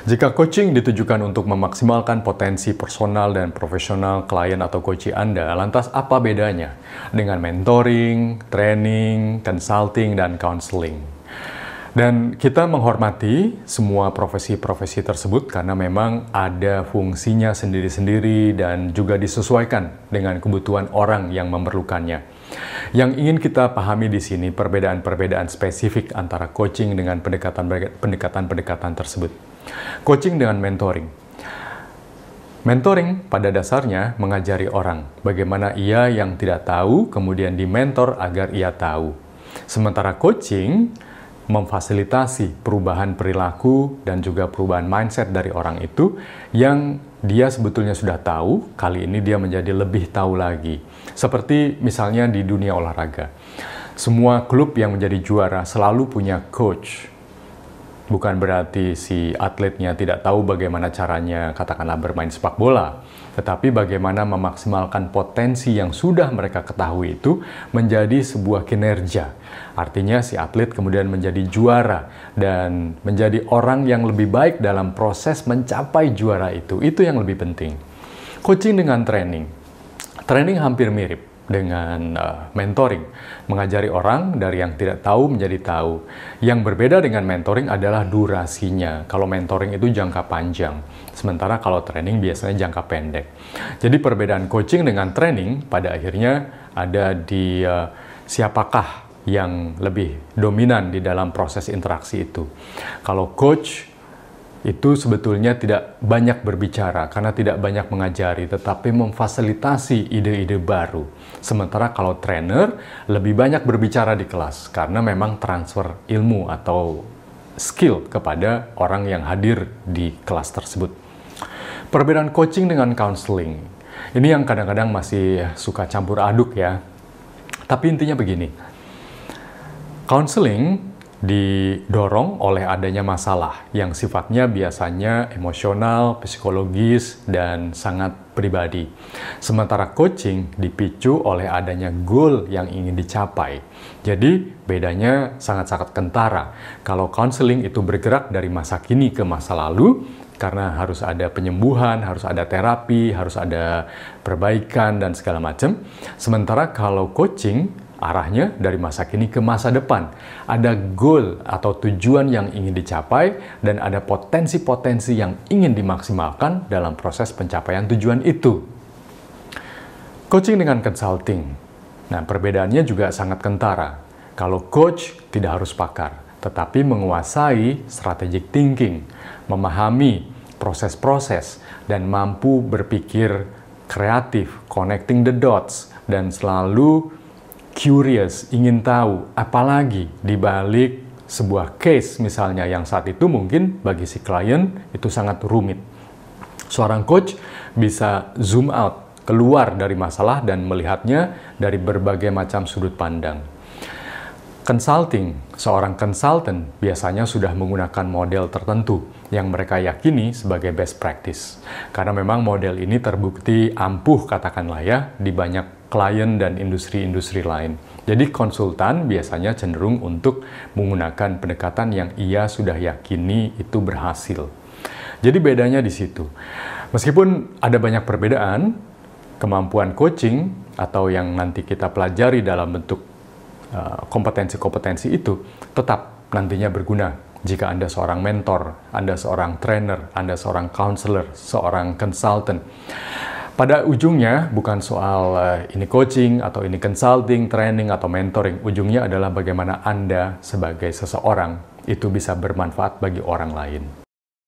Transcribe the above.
Jika coaching ditujukan untuk memaksimalkan potensi personal dan profesional klien atau coachee Anda, lantas apa bedanya dengan mentoring, training, consulting, dan counseling? Dan kita menghormati semua profesi-profesi tersebut karena memang ada fungsinya sendiri-sendiri dan juga disesuaikan dengan kebutuhan orang yang memerlukannya. Yang ingin kita pahami di sini perbedaan-perbedaan spesifik antara coaching dengan pendekatan-pendekatan tersebut. Coaching dengan mentoring. Mentoring pada dasarnya mengajari orang bagaimana ia yang tidak tahu kemudian dimentor agar ia tahu. Sementara coaching memfasilitasi perubahan perilaku dan juga perubahan mindset dari orang itu yang dia sebetulnya sudah tahu, kali ini dia menjadi lebih tahu lagi. Seperti misalnya di dunia olahraga. Semua klub yang menjadi juara selalu punya coach. Bukan berarti si atletnya tidak tahu bagaimana caranya katakanlah bermain sepak bola, tetapi bagaimana memaksimalkan potensi yang sudah mereka ketahui itu menjadi sebuah kinerja. Artinya si atlet kemudian menjadi juara dan menjadi orang yang lebih baik dalam proses mencapai juara itu. Itu yang lebih penting. Coaching dengan training. Training hampir mirip dengan mentoring, mengajari orang dari yang tidak tahu menjadi tahu. Yang berbeda dengan mentoring adalah durasinya. Kalau mentoring itu jangka panjang, sementara kalau training biasanya jangka pendek. Jadi perbedaan coaching dengan training pada akhirnya ada di siapakah yang lebih dominan di dalam proses interaksi itu. Kalau coach itu sebetulnya tidak banyak berbicara karena tidak banyak mengajari, tetapi memfasilitasi ide-ide baru. Sementara kalau trainer lebih banyak berbicara di kelas karena memang transfer ilmu atau skill kepada orang yang hadir di kelas tersebut. Perbedaan coaching dengan counseling. Ini yang kadang-kadang masih suka campur aduk ya. Tapi intinya begini. Counseling didorong oleh adanya masalah yang sifatnya biasanya emosional, psikologis, dan sangat pribadi. Sementara coaching dipicu oleh adanya goal yang ingin dicapai. Jadi bedanya sangat-sangat kentara. Kalau counseling itu bergerak dari masa kini ke masa lalu, karena harus ada penyembuhan, harus ada terapi, harus ada perbaikan, dan segala macam. Sementara kalau coaching arahnya dari masa kini ke masa depan. Ada goal atau tujuan yang ingin dicapai dan ada potensi-potensi yang ingin dimaksimalkan dalam proses pencapaian tujuan itu. Coaching dengan consulting. Nah, perbedaannya juga sangat kentara. Kalau coach tidak harus pakar, tetapi menguasai strategic thinking, memahami proses-proses dan mampu berpikir kreatif, connecting the dots, dan selalu curious, ingin tahu, apalagi di balik sebuah case misalnya yang saat itu mungkin bagi si klien itu sangat rumit. Seorang coach bisa zoom out, keluar dari masalah dan melihatnya dari berbagai macam sudut pandang. Consulting, seorang consultant biasanya sudah menggunakan model tertentu yang mereka yakini sebagai best practice. Karena memang model ini terbukti ampuh katakanlah ya di banyak klien dan industri-industri lain. Jadi konsultan biasanya cenderung untuk menggunakan pendekatan yang ia sudah yakini itu berhasil. Jadi bedanya di situ. Meskipun ada banyak perbedaan, kemampuan coaching atau yang nanti kita pelajari dalam bentuk kompetensi-kompetensi itu tetap nantinya berguna jika Anda seorang mentor, Anda seorang trainer, Anda seorang counselor, seorang consultant. Pada ujungnya bukan soal ini coaching atau ini consulting, training atau mentoring. Ujungnya adalah bagaimana Anda sebagai seseorang itu bisa bermanfaat bagi orang lain.